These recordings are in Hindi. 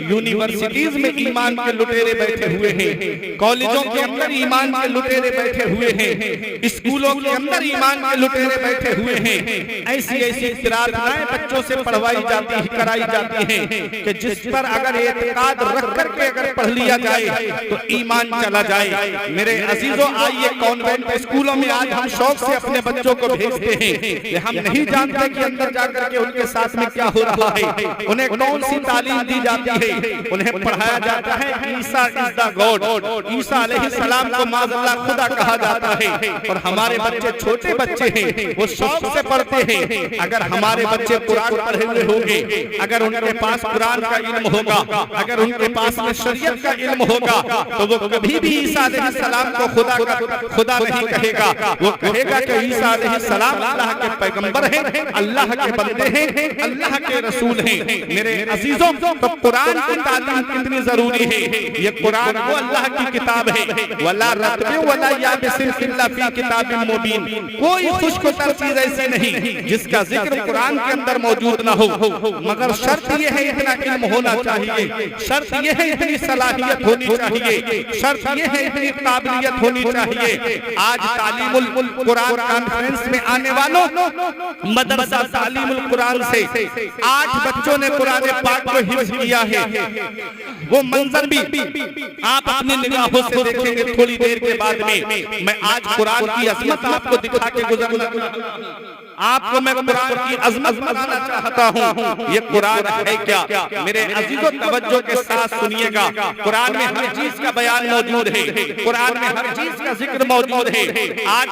यूनिवर्सिटीज में ईमान के लुटेरे बैठे हुए हैं, कॉलेजों के अंदर ईमान के लुटेरे बैठे हुए हैं, स्कूलों के अंदर ईमान के लुटेरे बैठे हुए हैं। ऐसी ऐसी प्रार्थनाएं बच्चों से पढ़वाई जाती कराई जाती हैं कि जिस पर अगर एतकाद रख करके अगर पढ़ लिया जाए तो ईमान चला जाए। मेरे अजीजों, आइए कॉन्वेंट स्कूलों में आज हम शौक से अपने बच्चों को भेजते हैं। हम नहीं जानते कि अंदर जाकर के उनके साथ में क्या हो रहा है, उन्हें कौन सी तालीम दी जाती है। उन्हें पढ़ाया जाता है ईसा इज द गॉड, ईसा अलैहिस्सलाम को माज़अल्लाह खुदा कहा जाता है। और हमारे बच्चे छोटे बच्चे हैं, वो शौक से पढ़ते हैं। अगर हमारे बच्चे कुरान पढ़े हुए होंगे, अगर उनके पास कुरान का इल्म होगा, अगर उनके पास में शरीयत का इल्म होगा, तो वो कभी भी ईसा अलैहिस्सलाम को खुदा नहीं कहेगा। वो कहेगा कि ईसा अलैहिस्सलाम अल्लाह के पैगंबर हैं, अल्लाह के बंदे हैं, अल्लाह के रसूल हैं। मेरे अजीजों, तो कुरान की तालीम कितनी जरूरी है। ये कुरान वो अल्लाह की किताब है, वला रत्बे वला याबिसिन इल्ला फी किताबिन मुबीन। कोई खुशकुतर चीज ऐसी नहीं जिसका जिक्र कुरान के अंदर मौजूद ना हो, मगर शर्त ये है इतना इल्म होना चाहिए, शर्त ये है इतनी सलाहियत होनी चाहिए, शर्त ये है इतनी काबिलियत होनी चाहिए। आज तालीमुल कुरान कॉन्फ्रेंस में आने वालों, मदरसा तालीमुल कुरान से 8 बच्चों ने कुरान पाक को हिफ्ज किया है। वो मंजर भी आप अपनी निगाहों से देखेंगे थोड़ी देर के बाद में। मैं आज कुरान की अजमत आपको दिखा के गुजरना, आपको मैं कुरान की अजमत बताना चाहता हूँ। ये कुरान है क्या? मेरे अजीजों, तवज्जो के साथ सुनिएगा। कुरान में हर चीज का बयान मौजूद है, कुरान में हर चीज का जिक्र मौजूद है। आज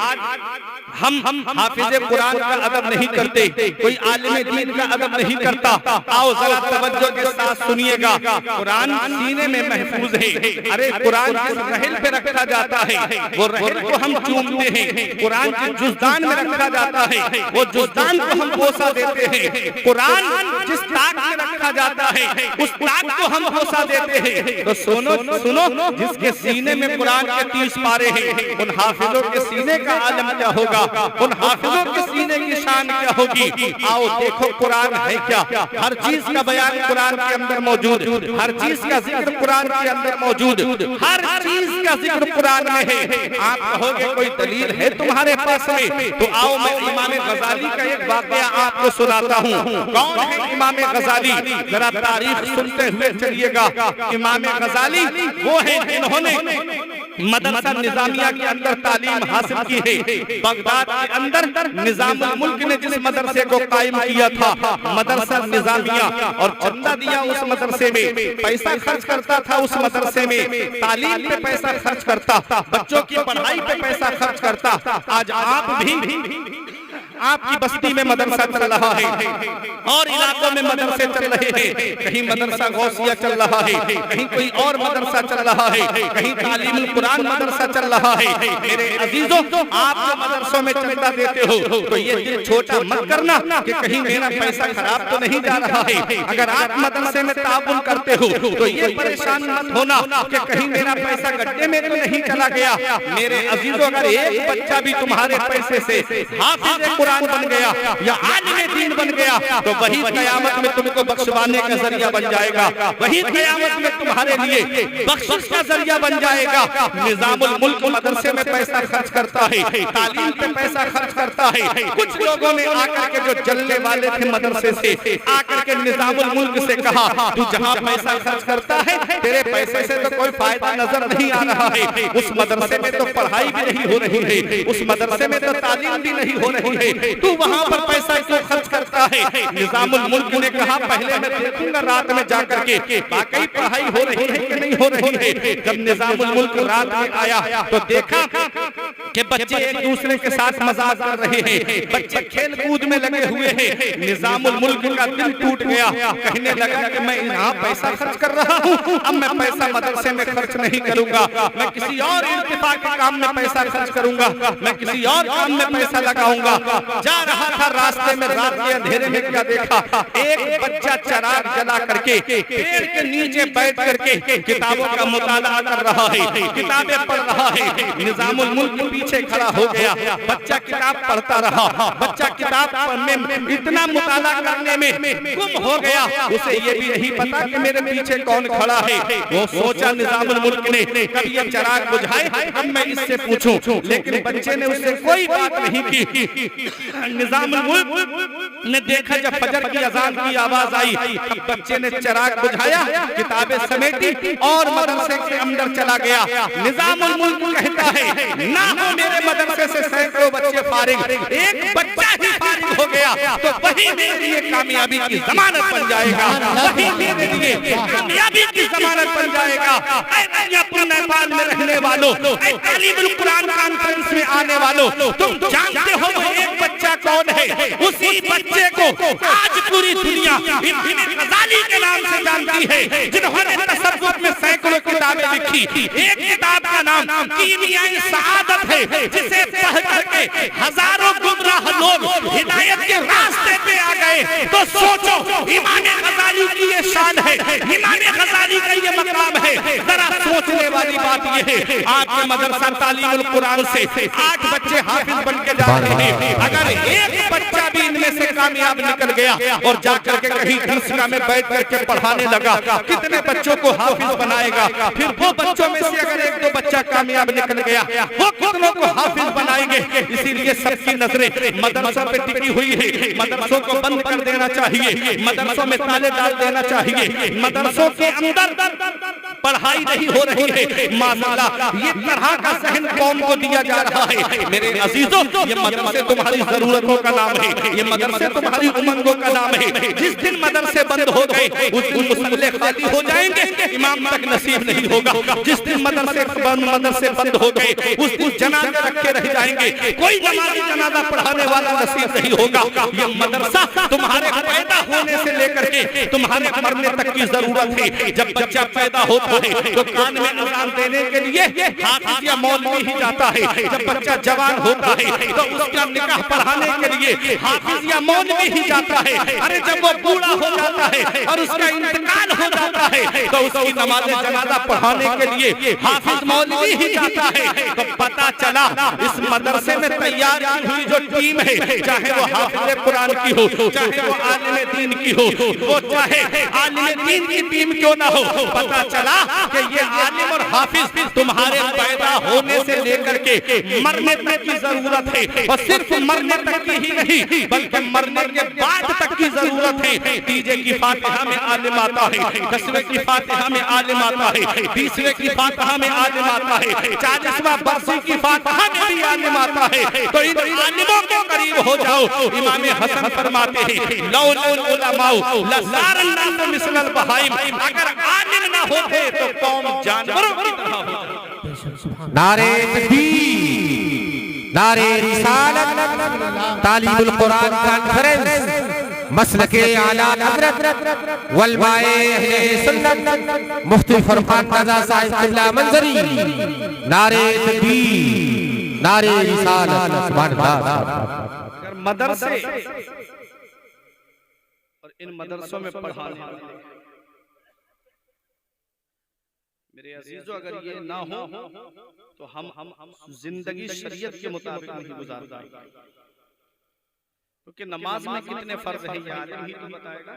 हम हाफिज़े कुरान का अदब नहीं करते, कोई आलिम दीन का अदब नहीं करता। आओ जरा तवज्जो के साथ सुनिएगा। कुरान सीने में महफूज है। अरे कुरान जिस रहल पे रखा जाता है, वो रहल को हम चूमते हैं। कुरान के जुज़दान में रखा जाता है, वो जुज़दान को हम बोसा देते हैं। कुरान जिस ताक में रखा जाता है, उस ताक को हम बोसा देते हैं। तो सुनो, जिसके सीने में कुरान के 30 पारे हैं, उन हाफिजों के सीने का आलम क्या होगा, उन हाफिजों के सीने की शान क्या होगी। आओ देखो कुरान है क्या। हर चीज का बयान कुरान के अंदर मौजूद, हर चीज का जिक्र कुरान के अंदर मौजूद, हर चीज का जिक्र कुरान में है। आप कहोगे कोई दलील है तुम्हारे पास में, तो आओ मैं इमाम गजाली का एक वाकया आपको सुनाता हूँ। कौन है इमाम गजाली? जरा तारीख सुनते हुए चलिएगा। इमाम गजाली वो है जिन्होंने मदरसा निजामिया के अंदर तालीम हासिल की है। बगदाद के अंदर निजामुल मुल्क ने जिस मदरसे को कायम किया था, मदरसा निजामिया, और चंदा दिया उस मदरसे में, पैसा खर्च करता था उस मदरसे में, तालीम पे पैसा खर्च करता, बच्चों की पढ़ाई पे पैसा खर्च करता। आज आप भी आपकी बस्ती में मदरसा चल रहा है और इलाकों में मदरसे चल रहे हैं। कहीं मदरसा गौसिया चल रहा है, कहीं कोई और मदरसा चल रहा है, कहीं तालीमुल कुरान मदरसा चल रहा है। मेरे अजीजों, आप जो मदरसों में चंदा देते हो, तो ये दिल छोटा मत करना कि कहीं मेरा पैसा खराब तो नहीं जा रहा है। अगर आप मदरसे में ताउन करते हो, तो ये परेशान मत होना कि कहीं मेरा पैसा गड्ढे में नहीं चला गया। मेरे अजीजों, अगर एक बच्चा भी तुम्हारे पैसे से हाफिज़ कुरान बन गया या आलिम दीन बन गया, तो वही क़यामत में तुमको बख्शवाने का जरिया बन जाएगा, वही क़यामत में तुम्हारे लिए बख्शिश का जरिया बन जाएगा। निजामुल मुल्क मदरसे में पैसा खर्च करता है, तालीम पे पैसा खर्च करता है। कुछ लोगों ने आकर के, जो जलने वाले थे मदरसे से, आकर के निजामुल मुल्क से कहा, तू जहाँ पैसा खर्च करता है, तेरे पैसे से तो कोई फायदा नजर नहीं आ रहा है। उस मदरसे में तो पढ़ाई भी नहीं हो रही है, उस मदरसे में तो तालीम भी नहीं हो रही है, तू वहाँ पर पैसा क्यों खर्च करता है? निजामुल मुल्क ने कहा, पहले मैं देखूंगा रात में जाकर के वाकई पढ़ाई हो रही है कि नहीं हो रही है। जब निजामुल मुल्क रात में आया तो देखा कि बच्चे एक दूसरे के साथ मजाक कर रहे हैं, बच्चे खेल कूद में लगे हुए हैं। निजामुल मुल्क का दिल टूट गया, कहने लगा कि मैं यहाँ पैसा खर्च कर रहा हूँ, अब मैं पैसा मदरसे में खर्च नहीं करूंगा, मैं किसी और इत्तिफाक के काम में पैसा खर्च करूंगा, मैं किसी और काम में पैसा लगाऊंगा। जा रहा था, रास्ते में रात के अंधेरे में क्या देखा, एक बच्चा चराग जला करके पेड़ के नीचे बैठ करके किताबों का मुताला कर रहा है, किताबें पढ़ रहा है। निजामुल मुल्क पीछे खड़ा हो गया। बच्चा किताब पढ़ता रहा, बच्चा किताब पढ़ने में इतना मुताला करने में गुम हो गया, उसे ये भी नहीं पता कि मेरे पीछे कौन खड़ा है। वो सोचा निजामुल मुल्क ने कभी ये चिराग बुझाए, अब मैं इससे पूछूं, लेकिन बच्चे ने उससे कोई बात नहीं की। निजामुल मुल्क ने देखा जब फजर की अजान की आवाज आई, तब बच्चे ने चिराग बुझाया, किताबें समेटी और मदरसे के अंदर चला गया। निजामुल मुल्क कहता है ना हो मेरे मदरसे से सैकड़ों बच्चे फारिग, एक बच्चा ही फारिग हो गया तो वही मेरे लिए कामयाबी की जमानत बन जाएगा, वही मेरे लिए कामयाबी की जमानत बन जाएगा। नेपाल में रहने वालों, तालीबुल कुरान कॉन्फ्रेंस में आने वालों, तुम जानते हो वो एक बच्चा कौन है? उसी बच्चे को आज पूरी दुनिया इब्न गजाली के नाम से जानती है, जिन्होंने तसव्वुफ में सैकड़ों किताबें लिखी। एक किताब का नाम कीमियाए सआदत है, जिसे पढ़ करके हजारों गुमराह लोग हिदायत के रास्ते पे आ गए। तो सोचो इमाम गजाली की ये शान है, इमाम गजाली का ये मकाम है। जरा सोचने वाली बात ये है, आपके मदरसा तालीमुल कुरान से 8 बच्चे हाफिज बन के जा रहे हैं। अगर एक बच्चा भी इनमें से कामयाब निकल गया और जाकर के कहीं दरसगाह में बैठ करके पढ़ाने लगा, कितने बच्चों को हाफिज बनाएगा? फिर वो बच्चों में से अगर 1-2 बच्चा कामयाब निकल गया, वो कितनों को हाफिज बनाएंगे? इसीलिए सबकी नजरें मदरसों पे टिकी हुई है। मदरसों को बंद कर देना चाहिए, मदरसों में ताले डाल देना चाहिए, मदरसों के अंदर पढ़ाई नहीं हो रही है। माशाअल्लाह ये तरह का सहन कौम को दिया जा रहा है। मेरे अजीजों, ये मदरसे तुम्हारी जरूरतों का नाम है, ये मदरसे तुम्हारी उमंगों का नाम है। जिस दिन मदरसे बंद हो गए उस दिन मुसल्ले खाली हो जाएंगे, इमाम तक नसीब नहीं होगा। जिस दिन मदरसे बंद हो गए उस दिन जनाजे रखे रह जाएंगे, कोई नमाजी जनाजा पढ़ाने वाला नसीब नहीं होगा। ये मदरसा तुम्हारे पैदा होने से लेकर के तुम्हारे मरने तक की जरूरत है। जब बच्चा पैदा होता है तो कान में अजान देने के लिए हाफिज या मौलवी ही जाता है। जब बच्चा जवान होता है तो उसका निकाह पढ़ाने के लिए हाफिज या मौलवी ही जाता है। अरे जब वो बूढ़ा हो जाता है और उसका इंतकाल हो जाता है तो उसकी नमाज जनाजा पढ़ाने के लिए हाफिज मौलवी ही जाता है। तो पता चला इस मदरसे में तैयार हुई जो टीम है, चाहे वो हाफिज कुरान की हो, चाहे वो आलिम दीन की हो, वो चाहे आलिम दीन की टीम क्यों ना हो, पता चला कि ये आलिम और हाफिज तुम्हारे पैदा होने से लेकर के मरने तक की जरूरत है। और सिर्फ मरने तक की ही नहीं बल्कि मरने के बाद तक की जरूरत है। तीजे की फातिहा में आलिम आता है, 10वें की फातिहा में आलिम आता है, 20वें की फातिहा में आलिम आता है, 40वां बरसी की फातिहा में भी आलिम आता है। तो इन आलिमों के करीब हो जाओ। इमाम हसन फरमाते हैं लौलुल उलमाउ लसारन नास मिसलल बहाइम, अगर आलिम ना होते तो कौम जानवरों की तरह होती। नारे तकबीर, नारे रिसालत, तालीबुल कुरान कॉन्फ्रेंस, मसलके आला हज़रत वलमाए अहले सुन्नत मुफ्ती फरमान रज़ा साहिब क़िबला मंजरी। नारे तकबीर, नारे रिसालत, सुभान अल्लाह। मदरसे और इन मदरसों में पढ़ाने मेरे अजीजों, अगर ये ना हो तो हम जिंदगी शरीयत के मुताबिक नहीं गुजार पाएंगे। क्योंकि नमाज में कितने फर्ज है ये आलिम ही तो बताएगा,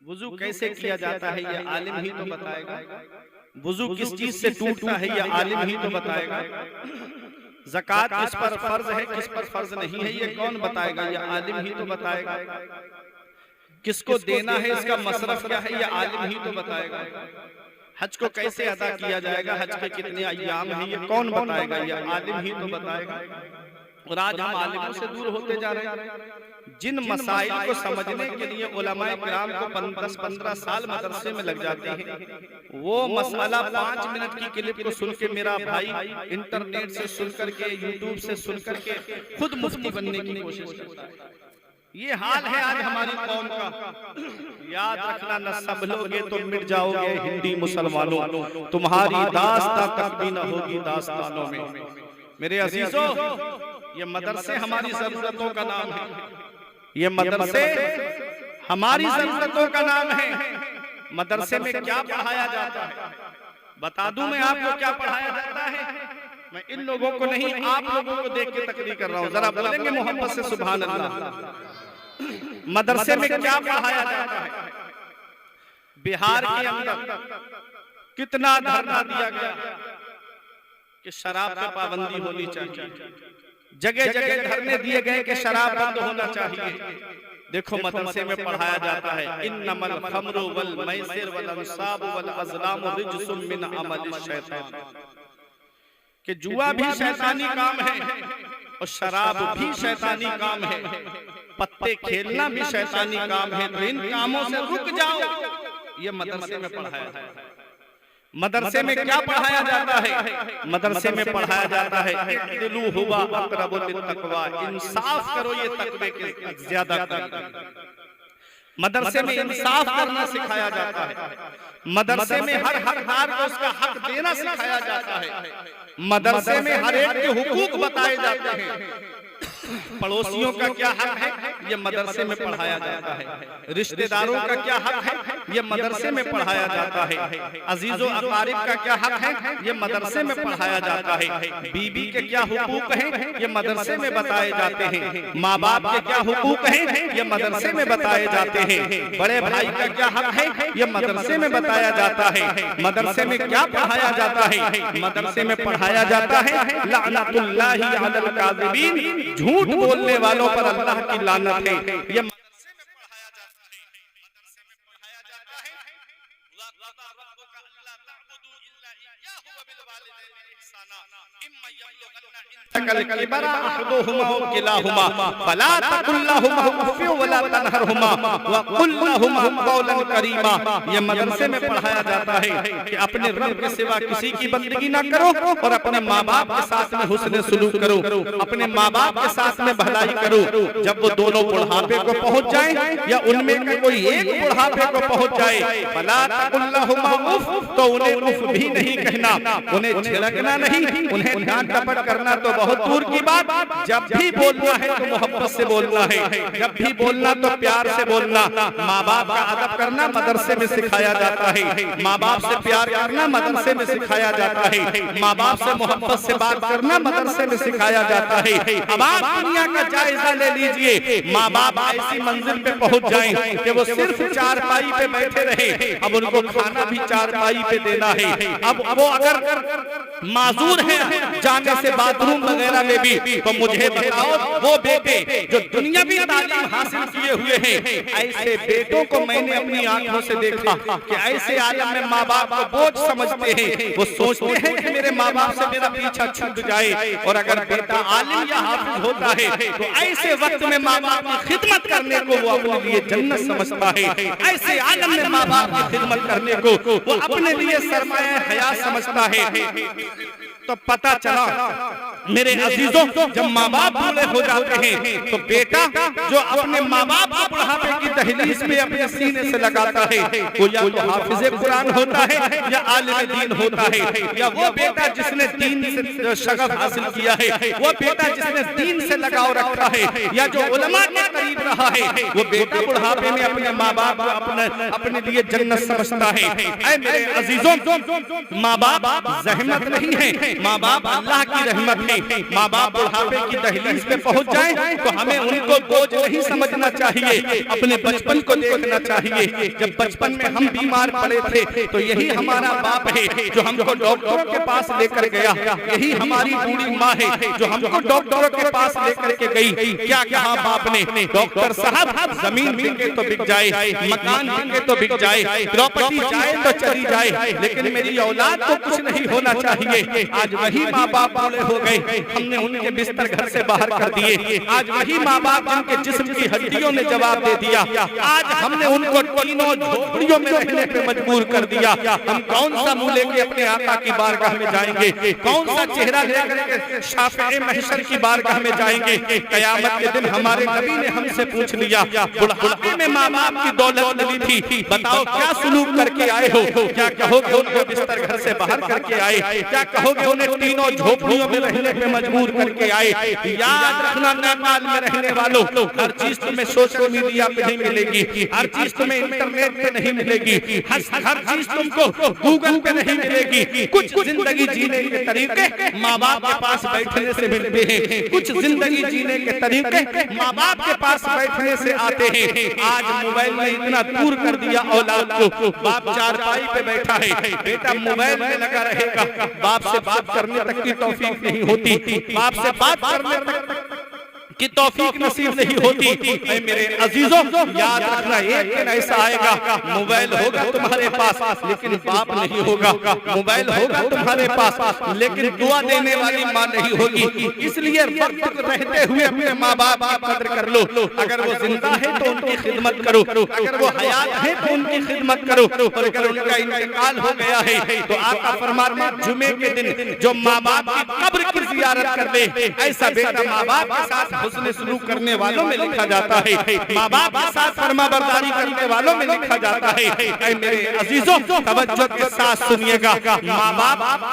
वुजू कैसे किया जाता है ये आलिम ही तो बताएगा, वुजू किस चीज से टूटता है ये आलिम ही तो बताएगा, ज़कात किस पर फर्ज है किस पर फर्ज नहीं है ये कौन बताएगा, ये आलिम ही तो बताएगा, किसको देना है इसका मसरफ क्या है ये आलिम ही तो बताएगा, हज को कैसे अदा किया जाएगा, हज के कितने अय्याम हैं ये कौन बताएगा, ये आलिम ही तो बताएगा। और आज हम आलिमों से दूर होते जा रहे हैं। जिन मसाइल को समझने के लिए उलमाए किराम को 10-15 साल मदरसे में लग जाते हैं, वो मसला 5 मिनट की क्लिप को सुन के मेरा भाई इंटरनेट से सुन करके, यूट्यूब से सुन करके खुद मुफ्ती बनने की कोशिश करता है। ये हाल है आज हमारी कौम का। याद रखना, न संभलोगे तो मिट जाओगे हिंदी मुसलमानों, तुम्हारी दास्तां कभी न होगी दास्तानों में। मेरे अजीजों, ये मदरसे हमारी जरूरतों का नाम है, ये मदरसे हमारी जरूरतों का नाम है। मदरसे में क्या पढ़ाया जाता है बता दूं मैं आपको, क्या पढ़ाया जाता है। मैं इन लोगों को नहीं, आप लोगों को देख के तकरीर कर रहा हूँ। जरा बोलेंगे मोहब्बत से सुभान अल्लाह। मदरसे में क्या पढ़ाया जाता है? बिहार के अंदर कितना धरना दिया गया कि शराब पे पाबंदी होनी चाहिए, जगह जगह धरने दिए गए कि शराब बंद होना चाहिए। देखो मदरसे में पढ़ाया जाता है इन्नमल खम्रु वल मैसिर वल अंसाब वल अज़लाम रिज्सुम मिन अमल शैतान, कि जुआ भी शैतानी काम है और शराब भी शैतानी काम है, पत्ते खेलना भी शैतानी काम है, तो इन कामों से रुक जाओ। ये मदरसे में पढ़ाया जाता है। मदरसे में क्या पढ़ाया जाता है? मदरसे में पढ़ाया जाता है इक़्तिलू हुवा अक़रबु लित्तक़वा, इंसाफ करो, ये तक़वे के ज्यादा करीब। मदरसे में इंसाफ करना सिखाया जाता है। मदरसे में हर हकदार को उसका हक देना सिखाया जाता है। मदरसे में हर एक के हुकूक बताए जाते हैं। पड़ोसियों का क्या हक है, ये मदरसे में पढ़ाया जाता है। रिश्तेदारों का क्या हक है, ये मदरसे में पढ़ाया जाता है। अजीजो अकारिब का क्या हक है, ये मदरसे में पढ़ाया जाता है। बीबी के क्या हुकूक हैं, ये मदरसे में बताए जाते हैं। माँ बाप के क्या हुकूक हैं, ये मदरसे में बताए जाते हैं। बड़े भाई का क्या हक है, ये मदरसे में बताया जाता है। मदरसे में क्या पढ़ाया जाता है? मदरसे में पढ़ाया जाता है लानतुल्लाहि अलल काज़िबीन, झूठ बोलने वालों पर अल्लाह की लानत है। ये मदरसे में पढ़ाया जाता है। मदरसे में पढ़ाया जाता है वक़दा रब्बुका अल्ला तअबुदू इल्ला इय्याहु व बिल वालिदैनि इहसाना इम्मा यब्लुगन्ना इंदकल किबरा अहदुहुमा व किलाहुमा फला तकुल लहुमा उफ़ व ला तनहरहुमा व कुल लहुमा क़ौलन करीमा। ये मदरसे में पढ़ाया जाता है कि अपने रब के सिवा किसी की बंदगी ना करो और अपने माँ बाप के साथ में हुस्न सलूक करो, अपने माँ बाप के साथ में भलाई करो। जब वो दोनों बुढ़ापे को पहुंच जाए या उनमें का कोई एक बुढ़ापे को पहुंच जाए, फला तकुल लहुमा उफ़, तो उन्हें उफ़ भी नहीं कहना, उन्हें छिड़कना नहीं, उन्हें डांट डपट करना तो बहुत दूर की बात। जब भी बोलना है तो मोहब्बत से बोलना है, जब भी बोलना तो प्यार से बोलना। माँ बाप का अदब करना मदरसे में सिखाया जाता है। माँ बाप से प्यार करना मदरसे में सिखाया जाता है। माँ बाप से मोहब्बत से बात करना मदरसे में सिखाया जाता है। अब आप दुनिया का जायजा ले लीजिए, माँ बाप ऐसी मंजिल पे पहुंच जाएं कि वो सिर्फ चारपाई पे बैठे रहे, अब उनको खाना भी चारपाई पे देना है। अब वो अगर माजूर है जाने से बाथरूम वगैरह में भी, तो मुझे बताओ वो बेटे जो दुनियावी तालीम हासिल किए हुए हैं, ऐसे बेटों को मैंने अपनी आंखों से देखा कि ऐसे आलम में माँ बाप को बोझ समझते हैं। वो सोचते हैं कि मेरे माँ बाप से मेरा पीछा छूट जाए, और अगर बेटा आलिम या हाफिज होता है तो ऐसे वक्त में माँ बाप की खिदमत करने को वो अपने लिए जन्नत समझता है। ऐसे आलम में माँ बाप की खिदमत करने को वो अपने लिए सरमाया हयात समझता है। तो पता चला मेरे अजीजों, जब माँ बाप बूढ़े हो जाते हैं तो बेटा जो अपने माँ बाप को बुढ़ापे की दहलीज में अपने सीने से लगाता है, वो या तो हाफिज़े कुरान होता है या आलिम दीन होता है, या वो बेटा जिसने दीन से शगफ हासिल किया है, वो बेटा जिसने दीन से लगाव रखा है, या जो उलमा के करीब रहा है, वो बेटा बुढ़ापे में अपने माँ बाप को अपने लिए जन्नत समझता है। ऐ मेरे अजीजों, माँ बाप ज़हमत नहीं है, माँ बाप अल्लाह की रहमत है। माँ बाप बुढ़ापे की दहलीज पे पहुंच जाए तो हमें उनको बोझ नहीं समझना चाहिए, अपने बचपन को देखना चाहिए। जब बचपन में हम बीमार पड़े थे तो यही हमारा बाप है जो हमको डॉक्टरों के पास लेकर गया, यही हमारी बूढ़ी माँ है जो हमको डॉक्टरों के पास लेकर के गई। क्या कहा बाप ने, डॉक्टर साहब जमीन बिके तो बिक जाए, मकान बिके तो बिक जाए, प्रॉपर्टी जाए तो चली जाए, लेकिन मेरी औलाद को कुछ नहीं होना चाहिए। आज वही माँ बाप बूढ़े हो गए, हमने उनके बिस्तर घर से बाहर कर दिए। आज वही माँ बाप जिनके जिस्म की हड्डियों ने जवाब दे दिया, आज हमने उनको तीनों झोपड़ियों में रहने पे मजबूर कर दिया। हम कौन सा मुंह लेके अपने आका की बारगाह में जाएंगे, कौन सा चेहरा लेकर शाफ़िए महशर की बारगाह में जाएंगे। कयामत के दिन हमारे नबी ने हमसे पूछ लिया, बुढ़ापे में माँ बाप की दौलत मिली थी, बताओ क्या सुलूक करके आए हो, क्या कहोगे उनको बिस्तर घर से बाहर करके आए? क्या कहोगे उन्हें तीनों झोपड़ियों में रहने पे मजबूर करके आए? याद रखना नेपाल में रहने वालों, हर चीज तुम्हें सोशल मीडिया पे नहीं मिलेगी, हर चीज तुम्हें इंटरनेट पे नहीं मिलेगी, हर चीज तुमको गूगल पे नहीं मिलेगी। कुछ जिंदगी जीने के तरीके माँ बाप के पास बैठने से मिलते हैं, कुछ जिंदगी जीने के तरीके माँ बाप के पास बैठने से आते हैं। आज मोबाइल ने इतना दूर कर दिया औलाद को, बाप चारपाई पे बैठा है, बेटा मोबाइल में लगा रहेगा, बाप से बात करने तक की तौफीक नहीं होती, बाप से बात करने तक की तौफीक नसीब नहीं होती। ऐ मेरे अजीजों, याद रखना एक दिन ऐसा आएगा, मोबाइल होगा तुम्हारे पास लेकिन बाप नहीं होगा, मोबाइल होगा तुम्हारे पास लेकिन दुआ देने वाली माँ नहीं होगी। इसलिए वक्त रहते हुए अपने माँ बाप की कदर कर लो। अगर वो जिंदा है तो उनकी खिदमत करो, अगर वो हयात है तो उनकी खिदमत करो, और अगर उनका इंतकाल हो गया है तो आका फरमाते हैं जुमे के दिन जो माँ बाप की कब्र की जियारत कर ले, ऐसा बेटा माँ बाप के साथ हुस्न सलूक करने वालों में लिखा जाता है, माँ बाप के साथ फरमाबरदारी करने वालों में लिखा जाता है। ऐ मेरे अजीजों, तवज्जो के साथ सुनिएगा,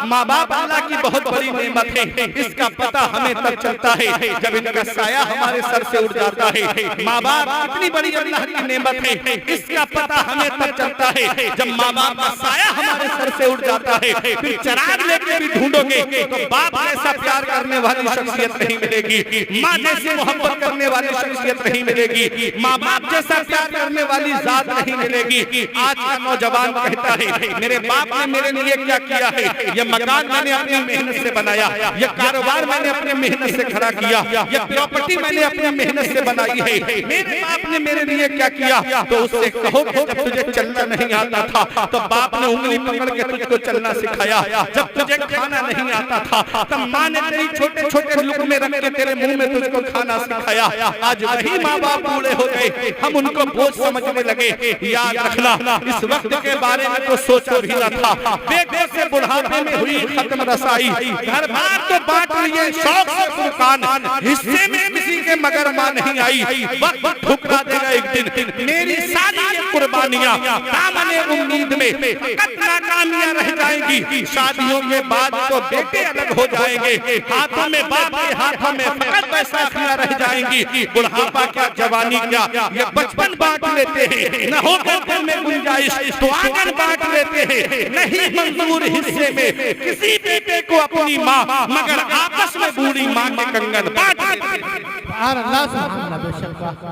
माँ बाप अल्लाह की बहुत बड़ी नेमत है। इसका पता हमें तब चलता है जब इनका साया हमारे सर से उड़ जाता है। माँ बाप कितनी बड़ी अल्लाह की नेमत है, इसका पता हमें तब चलता है जब माँ बाप का साया हमारे सर से उड़ जाता है। फिर चिराग लेके भी ढूंढोगे तो बाप जैसा प्यार करने वाली शख्सियत नहीं मिलेगी, माँ जैसी मोहब्बत करने वाली शख्सियत नहीं मिलेगी, माँ बाप जैसा प्यार करने वाली जात नहीं मिलेगी। आज का नौजवान कहता है मेरे बाप ने मेरे लिए क्या किया है, ये मकान मैंने अपनी मेहनत से बनाया, ये कारोबार मैंने अपनी मेहनत से खड़ा किया, ये प्रॉपर्टी मैंने अपनी मेहनत से बनाई है, मेरे बाप ने मेरे लिए क्या किया। तो उससे कहो जब तुझे चलना नहीं आता था तो बाप ने उंगली पकड़ के तुझको चलना सिखाया, जब तुझे खाना नहीं आता था तब माँ ने तेरी छोटे छोटे लुक़मे रख के तेरे मुंह में तुझको खाना सिखाया। आज वही माँ बाप बूढ़े हो गए, हम उनको बोझ समझने लगे। याद रखना इस वक्त के बारे में तो सोचा भी न था, बेटे से बुढ़ापे में हुई खत्म रसाई, घर बार तो बांट लिए शौक से फुरकान, हिस्से में किसी के मगर माँ नहीं आई, वक्त ठुकरा देगा एक दिन मेरी सारी ये कुर्बानियां, दामने उम्मीद में फकत नाकामियां रह जाएंगी। शादियों के बाद तो बेटे अलग हो जाएंगे, हाथों में बाप के हाथों में फकत बैसाखियां रह जाएंगी। बुढ़ापा क्या जवानी क्या ये बचपन बांट लेते हैं, न हो घर में गुंजाइश तो आंगन बांट लेते हैं, नहीं मंजूर हिस्से में किसी बेटे को अपनी माँ, मगर आपस में बूढ़ी माँ के कंगन बांट लेते हैं।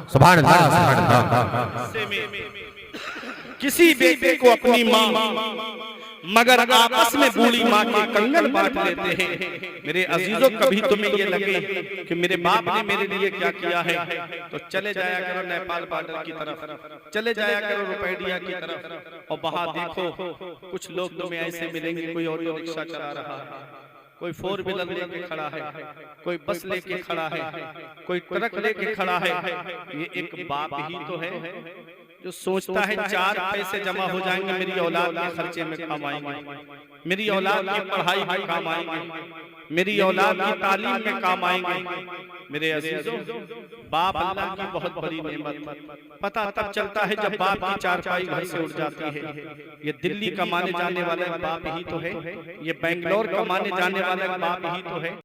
सुभान अल्लाह। किसी बेटे को अपनी माँ मगर आपस में बूढ़ी माँ के कंगन बांट लेते हैं। मेरे अजीजों, कभी तुम्हें ये लगे कि मेरे बाप ने मेरे लिए क्या किया है तो चले जाया करो नेपाल बॉर्डर की तरफ, चले जाया करो रुपैडिया की तरफ, और वहां देखो कुछ लोग तुम्हें ऐसे मिलेंगे, कोई ऑटो रिक्शा चला रहा है, कोई फोर व्हीलर लेके खड़ा है, कोई बस लेके खड़ा है, कोई ट्रक लेके खड़ा है। ये एक बाप ही तो है जो सोचता है चार पैसे जमा हो जाएंगे, मेरी औलाद के खर्चे में काम आएंगे, मेरी औलाद की पढ़ाई में काम आएंगे, मेरी औलाद की तालीम में काम आएंगे। मेरे अजीजों, बाप अल्लाह की बहुत बड़ी नेमत। पता तब चलता है जब बाप की चारपाई घर से उड़ जाती है। ये दिल्ली कमाने जाने वाला बाप ही तो है, ये बेंगलोर कमाने जाने वाला बाप ही तो है।